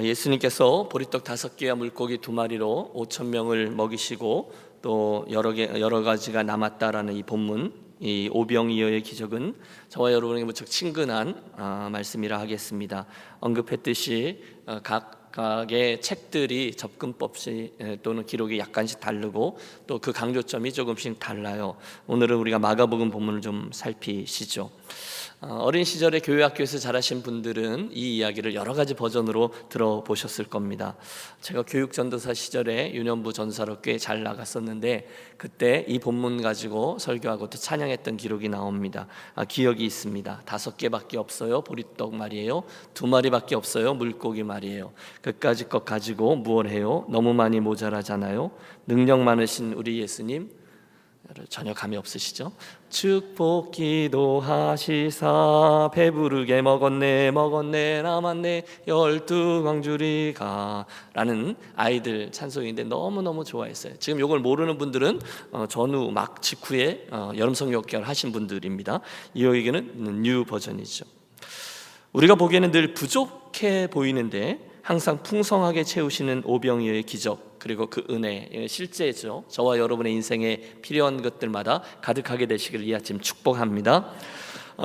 예수님께서 보리떡 5개와 물고기 2마리로 5천 명을 먹이시고 또 여러 가지가 남았다라는 이 본문, 이 오병이어의 기적은 저와 여러분에게 무척 친근한 말씀이라 하겠습니다. 언급했듯이 각각의 책들이 접근법이 또는 기록이 약간씩 다르고 또 그 강조점이 조금씩 달라요. 오늘은 우리가 마가복음 본문을 좀 살피시죠. 어린 시절에 교회학교에서 자라신 분들은 이 이야기를 여러 가지 버전으로 들어보셨을 겁니다. 제가 교육전도사 시절에 유년부 전사로 꽤 잘 나갔었는데 그때 이 본문 가지고 설교하고 또 찬양했던 기록이 나옵니다. 기억이 있습니다. 5개밖에 없어요. 보리떡 말이에요. 2마리밖에 없어요. 물고기 말이에요. 그까짓 것 가지고 무엇 해요? 너무 많이 모자라잖아요. 능력 많으신 우리 예수님 전혀 감이 없으시죠? 축복 기도하시사 배부르게 먹었네 남았네 12광주리가 라는 아이들 찬송인데 너무너무 좋아했어요. 지금 이걸 모르는 분들은 전후 막 직후에 여름 성경학교를 하신 분들입니다. 이어에게는 뉴 버전이죠. 우리가 보기에는 늘 부족해 보이는데 항상 풍성하게 채우시는 오병이어의 기적, 그리고 그 은혜 실제죠. 저와 여러분의 인생에 필요한 것들마다 가득하게 되시기를 이 아침 축복합니다.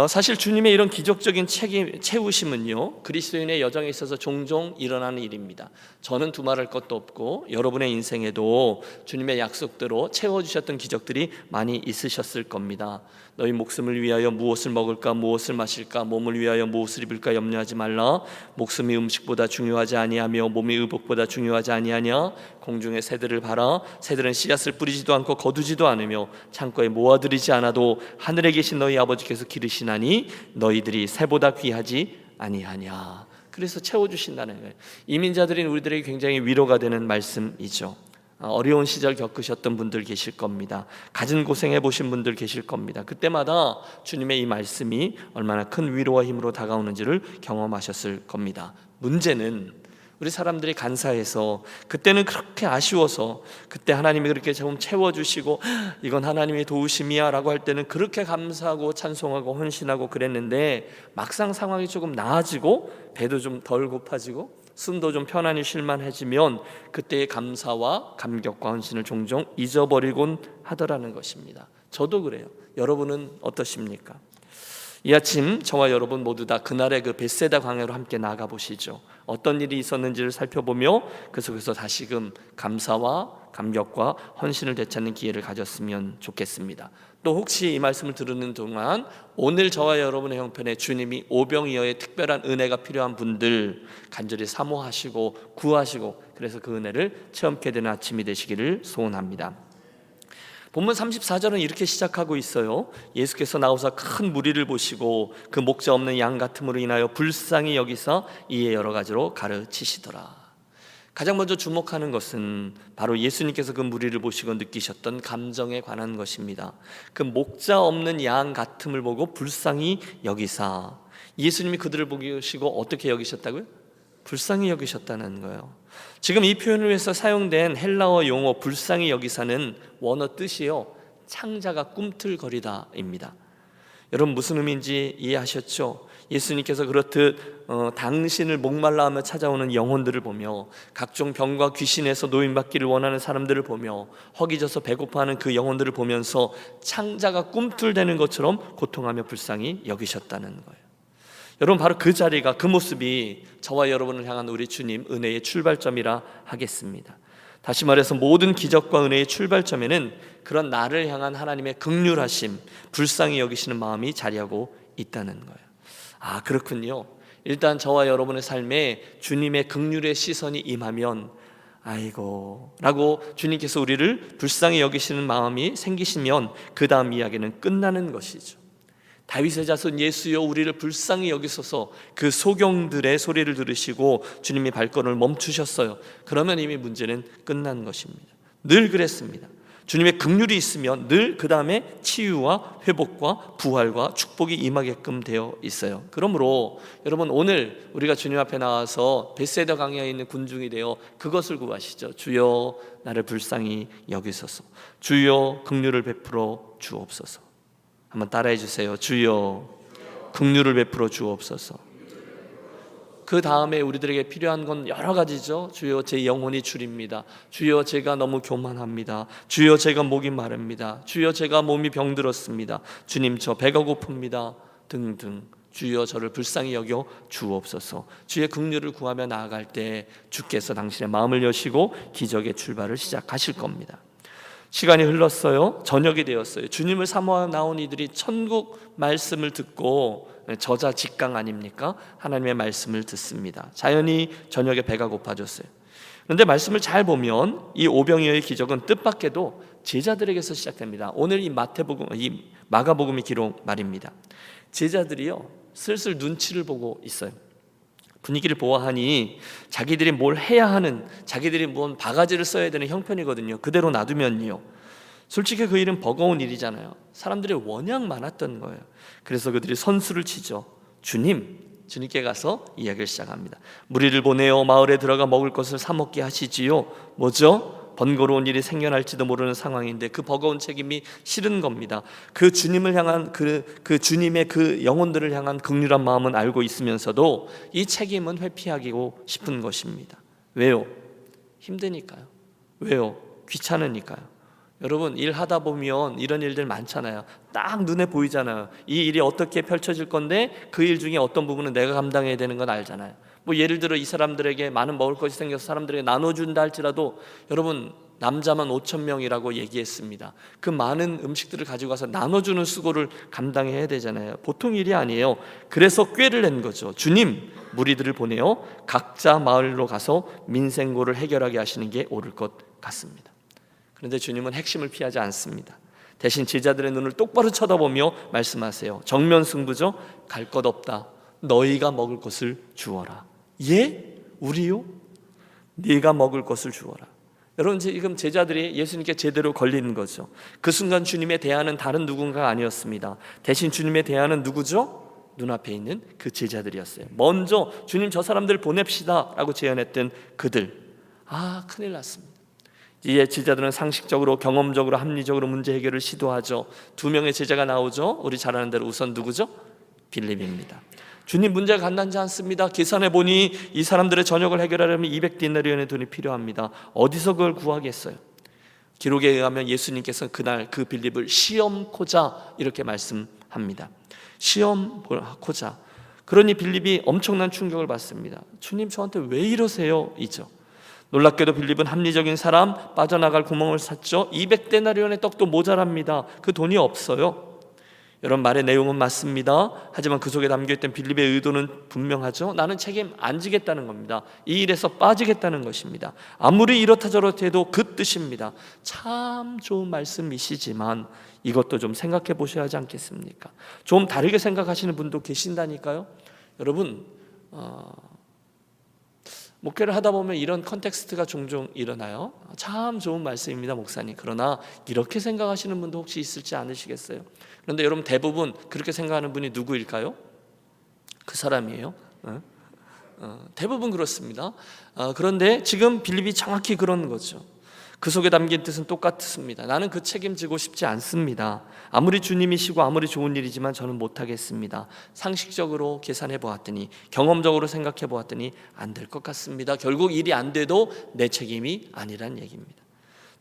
사실 주님의 이런 기적적인 채우심은요, 그리스도인의 여정에 있어서 종종 일어나는 일입니다. 저는 두말할 것도 없고 여러분의 인생에도 주님의 약속대로 채워주셨던 기적들이 많이 있으셨을 겁니다. 너희 목숨을 위하여 무엇을 먹을까 무엇을 마실까 몸을 위하여 무엇을 입을까 염려하지 말라. 목숨이 음식보다 중요하지 아니하며 몸이 의복보다 중요하지 아니하냐. 공중의 새들을 봐라. 새들은 씨앗을 뿌리지도 않고 거두지도 않으며 창고에 모아들이지 않아도 하늘에 계신 너희 아버지께서 기르시나니 너희들이 새보다 귀하지 아니하냐. 그래서 채워주신다는 거예요. 이민자들인 우리들에게 굉장히 위로가 되는 말씀이죠. 어려운 시절 겪으셨던 분들 계실 겁니다. 갖은 고생해 보신 분들 계실 겁니다. 그때마다 주님의 이 말씀이 얼마나 큰 위로와 힘으로 다가오는지를 경험하셨을 겁니다. 문제는 우리 사람들이 간사해서 그때는 그렇게 아쉬워서 그때 하나님이 그렇게 좀 채워주시고 이건 하나님의 도우심이야 라고 할 때는 그렇게 감사하고 찬송하고 헌신하고 그랬는데 막상 상황이 조금 나아지고 배도 좀 덜 고파지고 숨도 좀 편안히 쉴만해지면 그때의 감사와 감격과 헌신을 종종 잊어버리곤 하더라는 것입니다. 저도 그래요. 여러분은 어떠십니까? 이 아침 저와 여러분 모두 다 그날의 그 벳세다 광야로 함께 나가보시죠. 어떤 일이 있었는지를 살펴보며 그 속에서 다시금 감사와 감격과 헌신을 되찾는 기회를 가졌으면 좋겠습니다. 또 혹시 이 말씀을 들으는 동안 오늘 저와 여러분의 형편에 주님이 오병이어의 특별한 은혜가 필요한 분들 간절히 사모하시고 구하시고 그래서 그 은혜를 체험케 되는 아침이 되시기를 소원합니다. 본문 34절은 이렇게 시작하고 있어요. 예수께서 나오사 큰 무리를 보시고 그 목자 없는 양 같음으로 인하여 불쌍히 여기사 이에 여러 가지로 가르치시더라. 가장 먼저 주목하는 것은 바로 예수님께서 그 무리를 보시고 느끼셨던 감정에 관한 것입니다. 그 목자 없는 양 같음을 보고 불쌍히 여기사, 예수님이 그들을 보시고 어떻게 여기셨다고요? 불쌍히 여기셨다는 거예요. 지금 이 표현을 위해서 사용된 헬라어 용어 불쌍히 여기사는 원어 뜻이요, 창자가 꿈틀거리다입니다. 여러분 무슨 의미인지 이해하셨죠? 예수님께서 그렇듯 당신을 목말라하며 찾아오는 영혼들을 보며 각종 병과 귀신에서 노인받기를 원하는 사람들을 보며 허기져서 배고파하는 그 영혼들을 보면서 창자가 꿈틀대는 것처럼 고통하며 불쌍히 여기셨다는 거예요. 여러분 바로 그 자리가, 그 모습이 저와 여러분을 향한 우리 주님 은혜의 출발점이라 하겠습니다. 다시 말해서 모든 기적과 은혜의 출발점에는 그런 나를 향한 하나님의 긍휼하심, 불쌍히 여기시는 마음이 자리하고 있다는 거예요. 아, 그렇군요. 일단 저와 여러분의 삶에 주님의 긍휼의 시선이 임하면 아이고 라고 주님께서 우리를 불쌍히 여기시는 마음이 생기시면 그 다음 이야기는 끝나는 것이죠. 다윗의 자손 예수여 우리를 불쌍히 여기소서, 그 소경들의 소리를 들으시고 주님이 발걸음을 멈추셨어요. 그러면 이미 문제는 끝난 것입니다. 늘 그랬습니다. 주님의 긍휼이 있으면 늘 그 다음에 치유와 회복과 부활과 축복이 임하게끔 되어 있어요. 그러므로 여러분 오늘 우리가 주님 앞에 나와서 벳세다 강야에 있는 군중이 되어 그것을 구하시죠. 주여 나를 불쌍히 여기소서, 주여 긍휼을 베풀어 주옵소서. 한번 따라해 주세요. 주여 긍휼을 베풀어 주옵소서. 그 다음에 우리들에게 필요한 건 여러 가지죠. 주여 제 영혼이 주립니다. 주여 제가 너무 교만합니다. 주여 제가 목이 마릅니다. 주여 제가 몸이 병들었습니다. 주님 저 배가 고픕니다. 등등. 주여 저를 불쌍히 여겨 주옵소서. 주의 긍휼을 구하며 나아갈 때 주께서 당신의 마음을 여시고 기적의 출발을 시작하실 겁니다. 시간이 흘렀어요. 저녁이 되었어요. 주님을 사모하여 나온 이들이 천국 말씀을 듣고 저자 직강 아닙니까? 하나님의 말씀을 듣습니다. 자연히 저녁에 배가 고파졌어요. 그런데 말씀을 잘 보면 이 오병이어의 기적은 뜻밖에도 제자들에게서 시작됩니다. 오늘 이 마가복음의 기록 말입니다. 제자들이요 슬슬 눈치를 보고 있어요. 분위기를 보아하니 자기들이 뭘 해야 하는, 자기들이 뭔 바가지를 써야 되는 형편이거든요. 그대로 놔두면요 솔직히 그 일은 버거운 일이잖아요. 사람들이 워낙 많았던 거예요. 그래서 그들이 선수를 치죠. 주님께 가서 이야기를 시작합니다. 무리를 보내어 마을에 들어가 먹을 것을 사 먹게 하시지요. 뭐죠? 번거로운 일이 생겨날지도 모르는 상황인데 그 버거운 책임이 싫은 겁니다. 그 주님을 향한 그 주님의 그 영혼들을 향한 긍휼한 마음은 알고 있으면서도 이 책임은 회피하고 싶은 것입니다. 왜요? 힘드니까요. 왜요? 귀찮으니까요. 여러분 일하다 보면 이런 일들 많잖아요. 딱 눈에 보이잖아요. 이 일이 어떻게 펼쳐질 건데 그 일 중에 어떤 부분은 내가 감당해야 되는 건 알잖아요. 뭐 예를 들어 이 사람들에게 많은 먹을 것이 생겨서 사람들에게 나눠준다 할지라도 여러분 남자만 5,000명이라고 얘기했습니다. 그 많은 음식들을 가지고 가서 나눠주는 수고를 감당해야 되잖아요. 보통 일이 아니에요. 그래서 꾀를 낸 거죠. 주님, 무리들을 보내어 각자 마을로 가서 민생고를 해결하게 하시는 게 옳을 것 같습니다. 그런데 주님은 핵심을 피하지 않습니다. 대신 제자들의 눈을 똑바로 쳐다보며 말씀하세요. 정면 승부죠. 갈 것 없다. 너희가 먹을 것을 주어라. 예? 우리요? 네가 먹을 것을 주어라. 여러분 지금 제자들이 예수님께 제대로 걸리는 거죠. 그 순간 주님의 대안은 다른 누군가가 아니었습니다. 대신 주님의 대안은 누구죠? 눈앞에 있는 그 제자들이었어요. 먼저 주님 저 사람들 보냅시다 라고 제안했던 그들. 큰일 났습니다. 이제 제자들은 상식적으로 경험적으로 합리적으로 문제 해결을 시도하죠. 2명의 제자가 나오죠. 우리 잘 아는 대로 우선 누구죠? 빌립입니다. 주님 문제가 간단치 않습니다. 계산해 보니 이 사람들의 저녁을 해결하려면 200디나리온의 돈이 필요합니다. 어디서 그걸 구하겠어요? 기록에 의하면 예수님께서는 그날 그 빌립을 시험코자 이렇게 말씀합니다. 시험코자. 그러니 빌립이 엄청난 충격을 받습니다. 주님 저한테 왜 이러세요? 이죠. 놀랍게도 빌립은 합리적인 사람, 빠져나갈 구멍을 샀죠. 200데나리온의 떡도 모자랍니다. 그 돈이 없어요. 여러분 말의 내용은 맞습니다. 하지만 그 속에 담겨있던 빌립의 의도는 분명하죠. 나는 책임 안 지겠다는 겁니다. 이 일에서 빠지겠다는 것입니다. 아무리 이렇다 저렇다 해도 그 뜻입니다. 참 좋은 말씀이시지만 이것도 좀 생각해 보셔야 하지 않겠습니까? 좀 다르게 생각하시는 분도 계신다니까요. 여러분 목회를 하다 보면 이런 컨텍스트가 종종 일어나요. 참 좋은 말씀입니다 목사님. 그러나 이렇게 생각하시는 분도 혹시 있을지 않으시겠어요? 그런데 여러분 대부분 그렇게 생각하는 분이 누구일까요? 그 사람이에요. 대부분 그렇습니다. 그런데 지금 빌립이 정확히 그런 거죠. 그 속에 담긴 뜻은 똑같습니다. 나는 그 책임지고 싶지 않습니다. 아무리 주님이시고 아무리 좋은 일이지만 저는 못하겠습니다. 상식적으로 계산해 보았더니 경험적으로 생각해 보았더니 안 될 것 같습니다. 결국 일이 안 돼도 내 책임이 아니란 얘기입니다.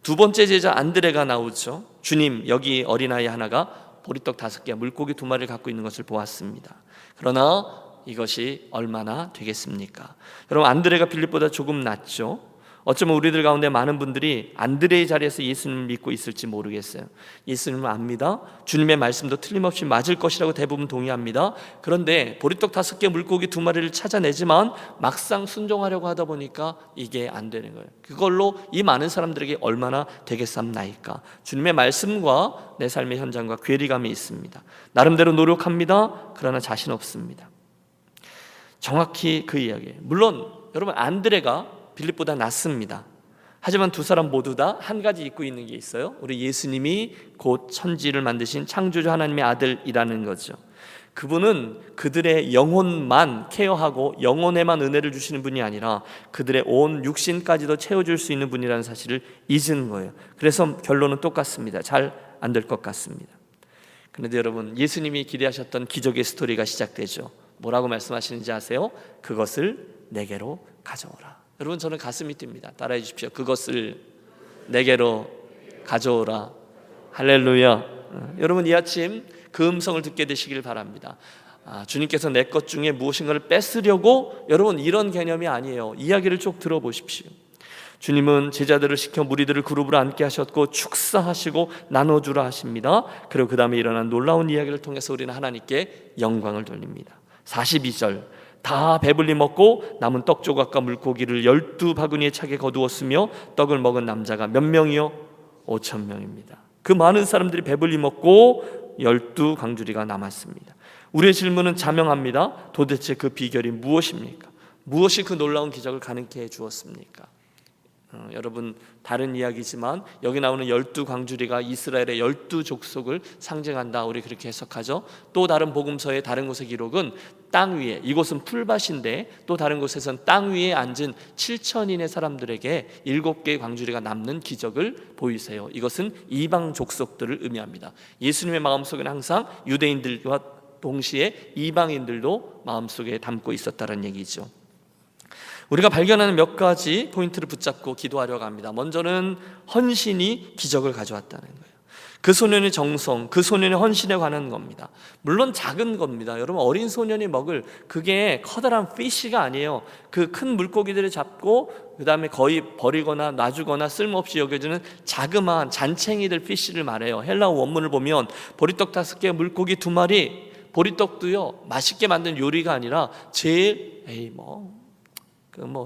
두 번째 제자 안드레가 나오죠. 주님 여기 어린아이 하나가 보리떡 5개 물고기 2마리를 갖고 있는 것을 보았습니다. 그러나 이것이 얼마나 되겠습니까? 여러분 안드레가 빌립보다 조금 낫죠. 어쩌면 우리들 가운데 많은 분들이 안드레의 자리에서 예수님을 믿고 있을지 모르겠어요. 예수님을 압니다. 주님의 말씀도 틀림없이 맞을 것이라고 대부분 동의합니다. 그런데 보리떡 5개 물고기 2마리를 찾아내지만 막상 순종하려고 하다 보니까 이게 안 되는 거예요. 그걸로 이 많은 사람들에게 얼마나 되겠삼나이까. 주님의 말씀과 내 삶의 현장과 괴리감이 있습니다. 나름대로 노력합니다. 그러나 자신 없습니다. 정확히 그 이야기예요. 물론 여러분 안드레가 빌립보다 낫습니다. 하지만 두 사람 모두 다 한 가지 잊고 있는 게 있어요. 우리 예수님이 곧 천지를 만드신 창조주 하나님의 아들이라는 거죠. 그분은 그들의 영혼만 케어하고 영혼에만 은혜를 주시는 분이 아니라 그들의 온 육신까지도 채워줄 수 있는 분이라는 사실을 잊은 거예요. 그래서 결론은 똑같습니다. 잘 안 될 것 같습니다. 그런데 여러분 예수님이 기대하셨던 기적의 스토리가 시작되죠. 뭐라고 말씀하시는지 아세요? 그것을 내게로 가져오라. 여러분, 저는 가슴이 뜁니다. 따라해 주십시오. 그것을 내게로 가져오라. 할렐루야. 여러분, 이 아침 그 음성을 듣게 되시길 바랍니다. 주님께서 내 것 중에 무엇인가를 뺏으려고, 여러분, 이런 개념이 아니에요. 이야기를 쭉 들어보십시오. 주님은 제자들을 시켜 무리들을 그룹으로 앉게 하셨고 축사하시고 나눠주라 하십니다. 그리고 그 다음에 일어난 놀라운 이야기를 통해서 우리는 하나님께 영광을 돌립니다. 42절, 다 배불리 먹고 남은 떡 조각과 물고기를 12바구니에 차게 거두었으며 떡을 먹은 남자가 몇 명이요? 5,000명입니다. 그 많은 사람들이 배불리 먹고 12강주리가 남았습니다. 우리의 질문은 자명합니다. 도대체 그 비결이 무엇입니까? 무엇이 그 놀라운 기적을 가능케 해 주었습니까? 여러분, 다른 이야기지만 여기 나오는 12광주리가 이스라엘의 12족속을 상징한다, 우리 그렇게 해석하죠. 또 다른 복음서의 다른 곳의 기록은 땅 위에, 이곳은 풀밭인데 또 다른 곳에서는 땅 위에 앉은 7천인의 사람들에게 7개의 광주리가 남는 기적을 보이세요. 이것은 이방 족속들을 의미합니다. 예수님의 마음속에는 항상 유대인들과 동시에 이방인들도 마음속에 담고 있었다는 얘기죠. 우리가 발견하는 몇 가지 포인트를 붙잡고 기도하려고 합니다. 먼저는 헌신이 기적을 가져왔다는 거예요. 그 소년의 정성, 그 소년의 헌신에 관한 겁니다. 물론 작은 겁니다. 여러분, 어린 소년이 먹을 그게 커다란 피쉬가 아니에요. 그 큰 물고기들을 잡고 그 다음에 거의 버리거나 놔주거나 쓸모없이 여겨지는 자그마한 잔챙이들 피쉬를 말해요. 헬라어 원문을 보면 보리떡 5개, 물고기 2마리, 보리떡도요 맛있게 만든 요리가 아니라 제일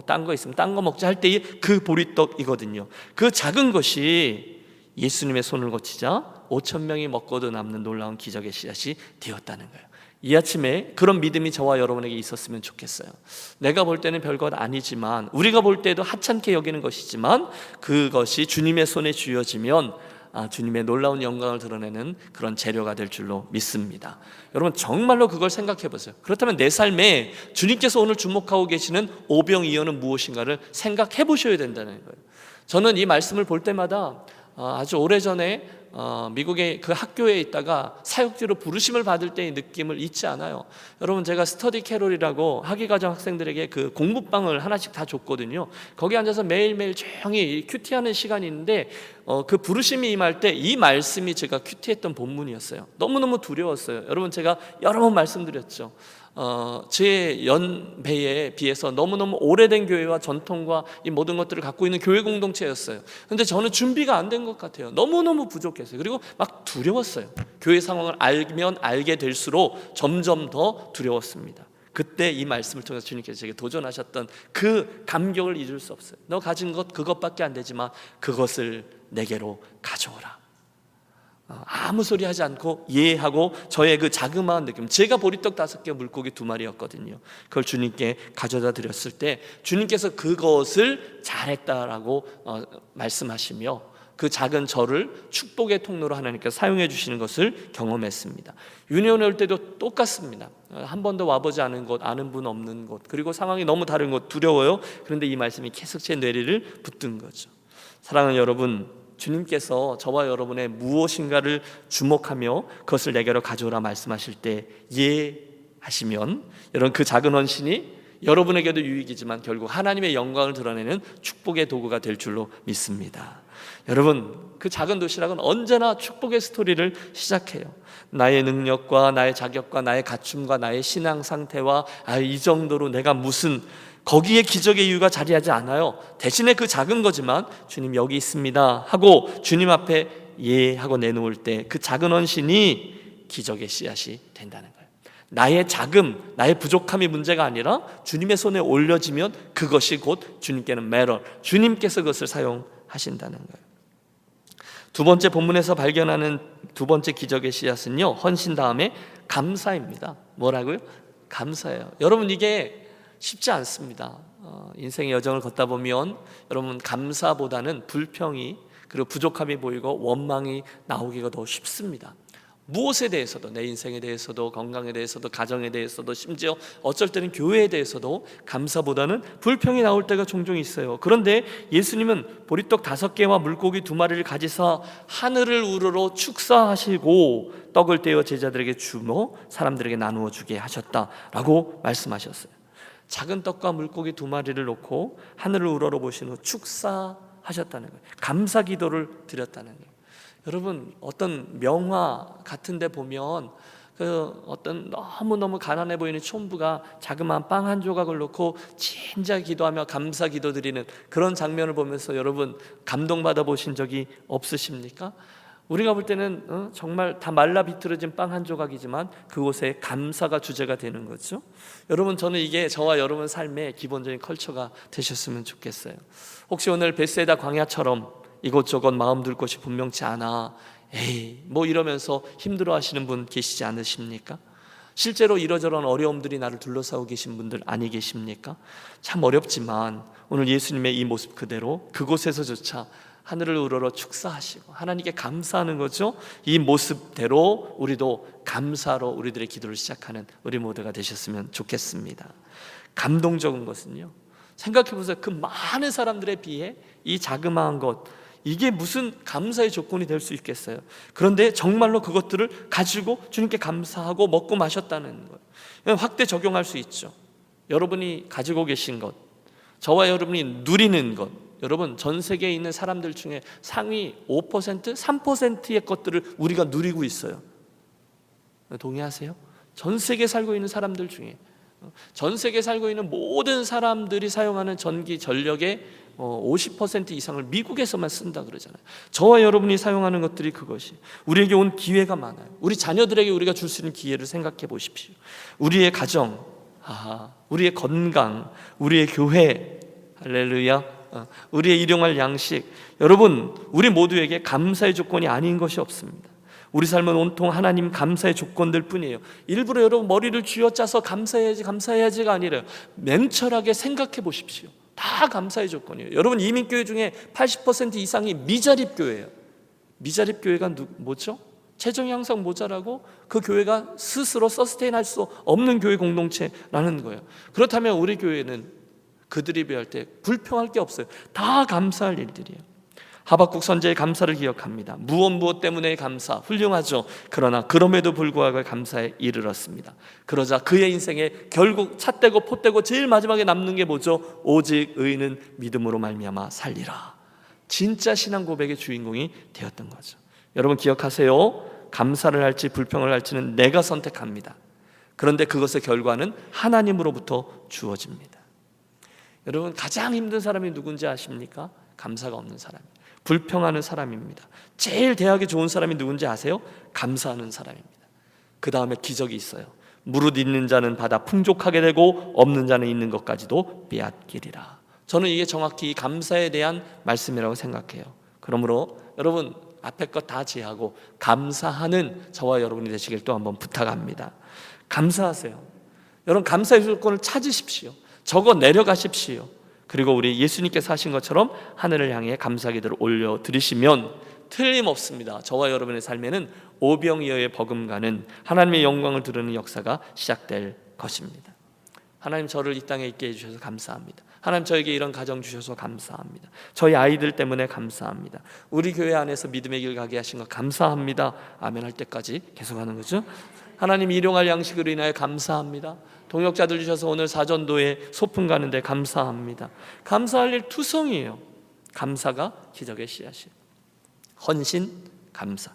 딴 거 있으면 딴 거 먹자 할 때의 그 보리떡이거든요. 그 작은 것이 예수님의 손을 거치자 5,000명이 먹고도 남는 놀라운 기적의 씨앗이 되었다는 거예요. 이 아침에 그런 믿음이 저와 여러분에게 있었으면 좋겠어요. 내가 볼 때는 별것 아니지만, 우리가 볼 때도 하찮게 여기는 것이지만, 그것이 주님의 손에 쥐어지면 주님의 놀라운 영광을 드러내는 그런 재료가 될 줄로 믿습니다. 여러분, 정말로 그걸 생각해 보세요. 그렇다면 내 삶에 주님께서 오늘 주목하고 계시는 오병이어는 무엇인가를 생각해 보셔야 된다는 거예요. 저는 이 말씀을 볼 때마다 아주 오래전에 미국의 그 학교에 있다가 사역지로 부르심을 받을 때의 느낌을 잊지 않아요. 여러분, 제가 스터디 캐롤이라고 학위과정 학생들에게 그 공부방을 하나씩 다 줬거든요. 거기 앉아서 매일매일 조용히 큐티하는 시간이 있는데 그 부르심이 임할 때 이 말씀이 제가 큐티했던 본문이었어요. 너무너무 두려웠어요. 여러분, 제가 여러 번 말씀드렸죠. 제 연배에 비해서 너무너무 오래된 교회와 전통과 이 모든 것들을 갖고 있는 교회 공동체였어요. 근데 저는 준비가 안 된 것 같아요. 너무너무 부족했어요. 그리고 막 두려웠어요. 교회 상황을 알면 알게 될수록 점점 더 두려웠습니다. 그때 이 말씀을 통해서 주님께서 제게 도전하셨던 그 감격을 잊을 수 없어요. 너 가진 것 그것밖에 안 되지만 그것을 내게로 가져오라. 아무 소리 하지 않고 예하고 저의 그 자그마한 느낌, 제가 보리떡 5개, 물고기 2마리였거든요. 그걸 주님께 가져다 드렸을 때 주님께서 그것을 잘했다라고 말씀하시며 그 작은 저를 축복의 통로로 하나님께서 사용해 주시는 것을 경험했습니다. 유년회 올 때도 똑같습니다. 한 번도 와보지 않은 곳, 아는 분 없는 곳, 그리고 상황이 너무 다른 곳, 두려워요. 그런데 이 말씀이 계속 제 뇌리를 붙든 거죠. 사랑하는 여러분, 주님께서 저와 여러분의 무엇인가를 주목하며 그것을 내게로 가져오라 말씀하실 때 하시면 여러분, 그 작은 헌신이 여러분에게도 유익이지만 결국 하나님의 영광을 드러내는 축복의 도구가 될 줄로 믿습니다. 여러분, 그 작은 도시락은 언제나 축복의 스토리를 시작해요. 나의 능력과 나의 자격과 나의 갖춤과 나의 신앙 상태와 이 정도로 내가 무슨 거기에 기적의 이유가 자리하지 않아요. 대신에 그 작은 거지만 주님 여기 있습니다 하고 주님 앞에 하고 내놓을 때 그 작은 헌신이 기적의 씨앗이 된다는 거예요. 나의 자금, 나의 부족함이 문제가 아니라 주님의 손에 올려지면 그것이 곧 주님께는 매럴, 주님께서 그것을 사용하신다는 거예요. 두 번째 본문에서 발견하는 두 번째 기적의 씨앗은요, 헌신 다음에 감사입니다. 뭐라고요? 감사예요. 여러분, 이게 쉽지 않습니다. 인생의 여정을 걷다 보면 여러분, 감사보다는 불평이 그리고 부족함이 보이고 원망이 나오기가 더 쉽습니다. 무엇에 대해서도, 내 인생에 대해서도, 건강에 대해서도, 가정에 대해서도, 심지어 어쩔 때는 교회에 대해서도 감사보다는 불평이 나올 때가 종종 있어요. 그런데 예수님은 보리떡 5개와 물고기 2마리를 가지사 하늘을 우러러 축사하시고 떡을 떼어 제자들에게 주며 사람들에게 나누어 주게 하셨다라고 말씀하셨어요. 작은 떡과 물고기 2마리를 놓고 하늘을 우러러 보신 후 축사하셨다는 거예요. 감사 기도를 드렸다는 거예요. 여러분, 어떤 명화 같은 데 보면 그 어떤 너무너무 가난해 보이는 촌부가 자그마한 빵 한 조각을 놓고 진짜 기도하며 감사 기도 드리는 그런 장면을 보면서 여러분 감동받아 보신 적이 없으십니까? 우리가 볼 때는 정말 다 말라 비틀어진 빵 한 조각이지만 그곳에 감사가 주제가 되는 거죠. 여러분, 저는 이게 저와 여러분 삶의 기본적인 컬처가 되셨으면 좋겠어요. 혹시 오늘 베세다 광야처럼 이곳저곳 마음 둘 곳이 분명치 않아, 에이 뭐 이러면서 힘들어 하시는 분 계시지 않으십니까? 실제로 이러저런 어려움들이 나를 둘러싸고 계신 분들 아니 계십니까? 참 어렵지만 오늘 예수님의 이 모습 그대로 그곳에서조차 하늘을 우러러 축사하시고 하나님께 감사하는 거죠. 이 모습대로 우리도 감사로 우리들의 기도를 시작하는 우리 모두가 되셨으면 좋겠습니다. 감동적인 것은요, 생각해 보세요. 그 많은 사람들에 비해 이 자그마한 것, 이게 무슨 감사의 조건이 될 수 있겠어요? 그런데 정말로 그것들을 가지고 주님께 감사하고 먹고 마셨다는 거예요. 확대 적용할 수 있죠. 여러분이 가지고 계신 것, 저와 여러분이 누리는 것, 여러분 전 세계에 있는 사람들 중에 상위 5%, 3%의 것들을 우리가 누리고 있어요. 동의하세요? 전 세계에 살고 있는 사람들 중에, 전 세계에 살고 있는 모든 사람들이 사용하는 전기 전력의 50% 이상을 미국에서만 쓴다 그러잖아요. 저와 여러분이 사용하는 것들이 그것이 우리에게 온 기회가 많아요. 우리 자녀들에게 우리가 줄 수 있는 기회를 생각해 보십시오. 우리의 가정, 우리의 건강, 우리의 교회, 할렐루야, 우리의 일용할 양식. 여러분, 우리 모두에게 감사의 조건이 아닌 것이 없습니다. 우리 삶은 온통 하나님 감사의 조건들 뿐이에요. 일부러 여러분 머리를 쥐어짜서 감사해야지가 아니라 냉철하게 생각해 보십시오. 다 감사의 조건이에요. 여러분, 이민교회 중에 80% 이상이 미자립교회예요. 미자립교회가 뭐죠? 재정이 항상 모자라고 그 교회가 스스로 서스테인할 수 없는 교회 공동체라는 거예요. 그렇다면 우리 교회는 그들이 배울 때 불평할 게 없어요. 다 감사할 일들이에요. 하박국 선지자의 감사를 기억합니다. 무엇 때문에 감사, 훌륭하죠. 그러나 그럼에도 불구하고 감사에 이르렀습니다. 그러자 그의 인생에 결국 찻대고 포대고 제일 마지막에 남는 게 뭐죠? 오직 의인은 믿음으로 말미암아 살리라. 진짜 신앙 고백의 주인공이 되었던 거죠. 여러분 기억하세요. 감사를 할지 불평을 할지는 내가 선택합니다. 그런데 그것의 결과는 하나님으로부터 주어집니다. 여러분, 가장 힘든 사람이 누군지 아십니까? 감사가 없는 사람이에요. 불평하는 사람입니다. 제일 대하기 좋은 사람이 누군지 아세요? 감사하는 사람입니다. 그 다음에 기적이 있어요. 무릇 있는 자는 받아 풍족하게 되고 없는 자는 있는 것까지도 빼앗기리라. 저는 이게 정확히 감사에 대한 말씀이라고 생각해요. 그러므로 여러분 앞에 것 다 제하고 감사하는 저와 여러분이 되시길 또 한번 부탁합니다. 감사하세요. 여러분 감사의 조건을 찾으십시오. 적어 내려가십시오. 그리고 우리 예수님께서 하신 것처럼 하늘을 향해 감사 기도를 올려드리시면 틀림없습니다. 저와 여러분의 삶에는 오병이어의 버금가는 하나님의 영광을 드러내는 역사가 시작될 것입니다. 하나님, 저를 이 땅에 있게 해주셔서 감사합니다. 하나님, 저에게 이런 가정 주셔서 감사합니다. 저희 아이들 때문에 감사합니다. 우리 교회 안에서 믿음의 길 가게 하신 것 감사합니다. 아멘 할 때까지 계속하는 거죠. 하나님, 일용할 양식으로 인하여 감사합니다. 동역자들 주셔서 오늘 사전도에 소풍 가는데 감사합니다. 감사할 일 투성이에요. 감사가 기적의 씨앗이에요. 헌신, 감사.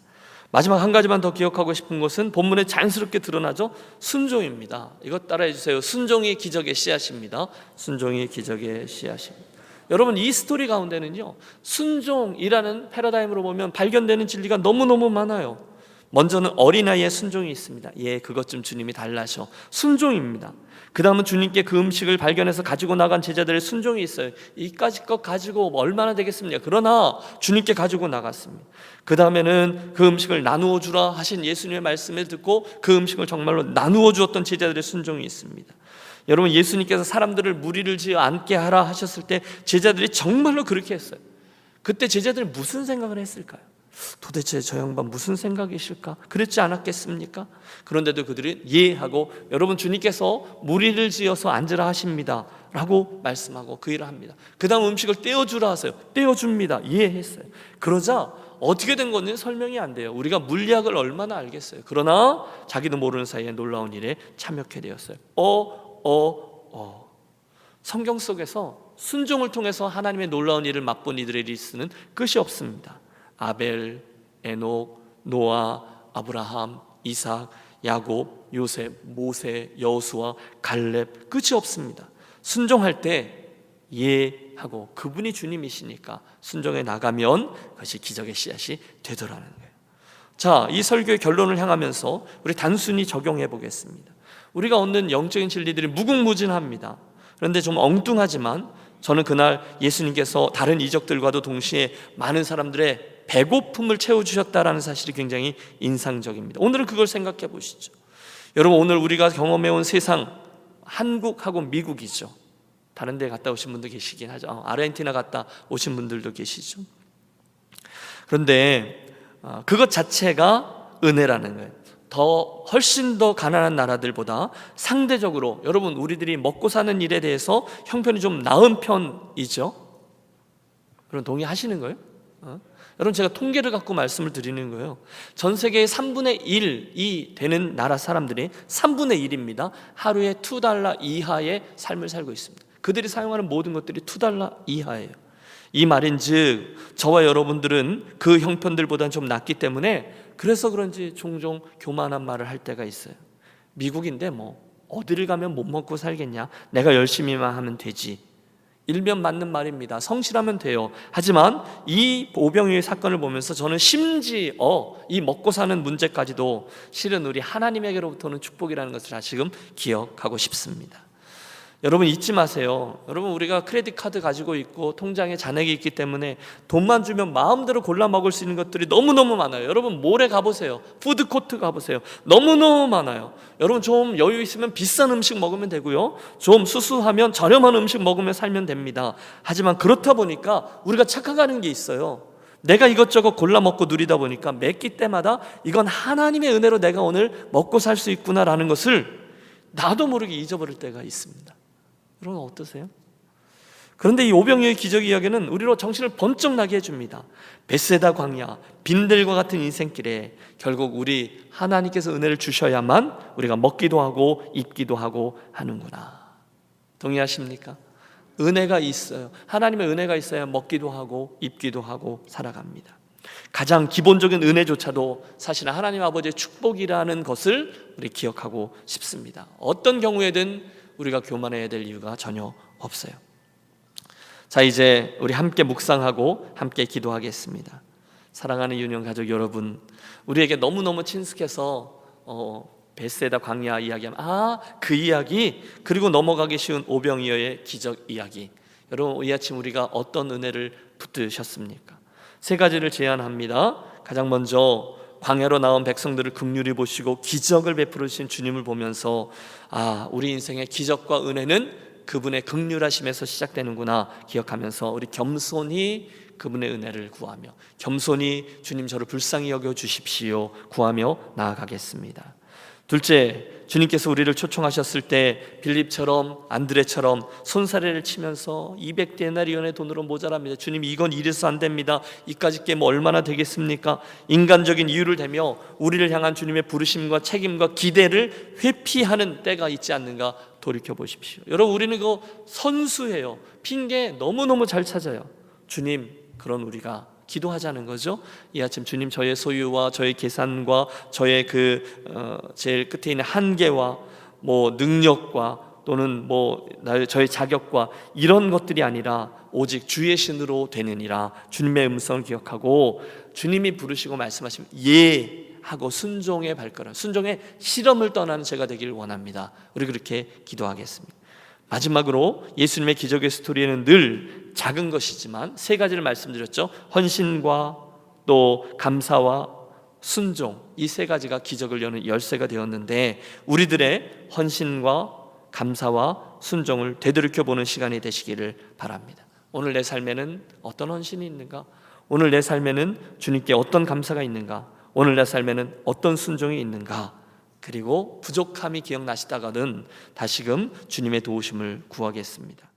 마지막 한 가지만 더 기억하고 싶은 것은 본문에 자연스럽게 드러나죠. 순종입니다. 이것 따라해 주세요. 순종이 기적의 씨앗입니다. 순종이 기적의 씨앗입니다. 여러분, 이 스토리 가운데는요, 순종이라는 패러다임으로 보면 발견되는 진리가 너무너무 많아요. 먼저는 어린아이의 순종이 있습니다. 예, 그것 좀 주님이 달라셔. 순종입니다. 그 다음은 주님께 그 음식을 발견해서 가지고 나간 제자들의 순종이 있어요. 이까지 것 가지고 얼마나 되겠습니까? 그러나 주님께 가지고 나갔습니다. 그 다음에는 그 음식을 나누어 주라 하신 예수님의 말씀을 듣고 그 음식을 정말로 나누어 주었던 제자들의 순종이 있습니다. 여러분, 예수님께서 사람들을 무리를 지어 앉게 하라 하셨을 때 제자들이 정말로 그렇게 했어요. 그때 제자들이 무슨 생각을 했을까요? 도대체 저 양반 무슨 생각이실까? 그랬지 않았겠습니까? 그런데도 그들이 예하고 여러분 주님께서 무리를 지어서 앉으라 하십니다 라고 말씀하고 그 일을 합니다. 그 다음 음식을 떼어주라 하세요. 떼어줍니다. 이해했어요. 그러자 어떻게 된 건지 설명이 안 돼요. 우리가 물리학을 얼마나 알겠어요. 그러나 자기도 모르는 사이에 놀라운 일에 참여하게 되었어요. 성경 속에서 순종을 통해서 하나님의 놀라운 일을 맛본 이들의 리스트는 끝이 없습니다. 아벨, 에녹, 노아, 아브라함, 이삭, 야곱, 요셉, 모세, 여호수아, 갈렙, 끝이 없습니다. 순종할 때 예하고 그분이 주님이시니까 순종해 나가면 그것이 기적의 씨앗이 되더라는 거예요. 자, 이 설교의 결론을 향하면서 우리 단순히 적용해 보겠습니다. 우리가 얻는 영적인 진리들이 무궁무진합니다. 그런데 좀 엉뚱하지만 저는 그날 예수님께서 다른 이적들과도 동시에 많은 사람들의 배고픔을 채워주셨다라는 사실이 굉장히 인상적입니다. 오늘은 그걸 생각해 보시죠. 여러분, 오늘 우리가 경험해온 세상, 한국하고 미국이죠. 다른 데 갔다 오신 분도 계시긴 하죠. 아르헨티나 갔다 오신 분들도 계시죠. 그런데 그것 자체가 은혜라는 거예요. 훨씬 더 가난한 나라들보다 상대적으로 여러분 우리들이 먹고 사는 일에 대해서 형편이 좀 나은 편이죠. 여러분 동의하시는 거예요? 여러분 제가 통계를 갖고 말씀을 드리는 거예요. 전 세계의 3분의 1이 되는 나라 사람들이 3분의 1입니다. 하루에 $2 이하의 삶을 살고 있습니다. 그들이 사용하는 모든 것들이 $2 이하예요. 이 말인즉 저와 여러분들은 그 형편들보다는 좀 낫기 때문에 그래서 그런지 종종 교만한 말을 할 때가 있어요. 미국인데 뭐 어디를 가면 못 먹고 살겠냐, 내가 열심히만 하면 되지. 일면 맞는 말입니다. 성실하면 돼요. 하지만 이 오병이어의 사건을 보면서 저는 심지어 이 먹고 사는 문제까지도 실은 우리 하나님에게로부터는 축복이라는 것을 다시금 기억하고 싶습니다. 여러분 잊지 마세요. 여러분 우리가 크레딧 카드 가지고 있고 통장에 잔액이 있기 때문에 돈만 주면 마음대로 골라 먹을 수 있는 것들이 너무너무 많아요. 여러분 몰에 가보세요. 푸드코트 가보세요. 너무너무 많아요. 여러분 좀 여유 있으면 비싼 음식 먹으면 되고요, 좀 수수하면 저렴한 음식 먹으며 살면 됩니다. 하지만 그렇다 보니까 우리가 착각하는 게 있어요. 내가 이것저것 골라 먹고 누리다 보니까 매 끼 때마다 이건 하나님의 은혜로 내가 오늘 먹고 살 수 있구나라는 것을 나도 모르게 잊어버릴 때가 있습니다. 여러분 어떠세요? 그런데 이 오병이어의 기적 이야기는 우리로 정신을 번쩍 나게 해줍니다. 벳세다 광야, 빈들과 같은 인생길에 결국 우리 하나님께서 은혜를 주셔야만 우리가 먹기도 하고 입기도 하고 하는구나. 동의하십니까? 은혜가 있어요. 하나님의 은혜가 있어야 먹기도 하고 입기도 하고 살아갑니다. 가장 기본적인 은혜조차도 사실은 하나님 아버지의 축복이라는 것을 우리 기억하고 싶습니다. 어떤 경우에든 우리가 교만해야 될 이유가 전혀 없어요. 자, 이제 우리 함께 묵상하고 함께 기도하겠습니다. 사랑하는 유년 가족 여러분, 우리에게 너무너무 친숙해서 벳세다 광야 이야기하면 그 이야기, 그리고 넘어가기 쉬운 오병이어의 기적 이야기. 여러분 이 아침 우리가 어떤 은혜를 붙드셨습니까? 세 가지를 제안합니다. 가장 먼저 광야로 나온 백성들을 긍휼히 보시고 기적을 베풀어 주신 주님을 보면서 우리 인생의 기적과 은혜는 그분의 긍휼하심에서 시작되는구나 기억하면서 우리 겸손히 그분의 은혜를 구하며, 겸손히 주님 저를 불쌍히 여겨 주십시오 구하며 나아가겠습니다. 둘째, 주님께서 우리를 초청하셨을 때 빌립처럼 안드레처럼 손사래를 치면서 200데나리온의 돈으로 모자랍니다. 주님 이건 이래서 안 됩니다. 이까짓 게 뭐 얼마나 되겠습니까? 인간적인 이유를 대며 우리를 향한 주님의 부르심과 책임과 기대를 회피하는 때가 있지 않는가 돌이켜 보십시오. 여러분 우리는 그거 선수예요. 핑계 너무너무 잘 찾아요. 주님, 그런 우리가 기도하자는 거죠. 이 아침 주님 저의 소유와 저의 계산과 저의 제일 끝에 있는 한계와 능력과 또는 저의 자격과 이런 것들이 아니라 오직 주의 신으로 되느니라 주님의 음성을 기억하고 주님이 부르시고 말씀하시면 하고 순종의 발걸음, 순종의 실험을 떠나는 제가 되기를 원합니다. 우리 그렇게 기도하겠습니다. 마지막으로 예수님의 기적의 스토리에는 늘 작은 것이지만 세 가지를 말씀드렸죠. 헌신과 또 감사와 순종, 이 세 가지가 기적을 여는 열쇠가 되었는데 우리들의 헌신과 감사와 순종을 되돌이켜보는 시간이 되시기를 바랍니다. 오늘 내 삶에는 어떤 헌신이 있는가? 오늘 내 삶에는 주님께 어떤 감사가 있는가? 오늘 내 삶에는 어떤 순종이 있는가? 그리고 부족함이 기억나시다가는 다시금 주님의 도우심을 구하겠습니다.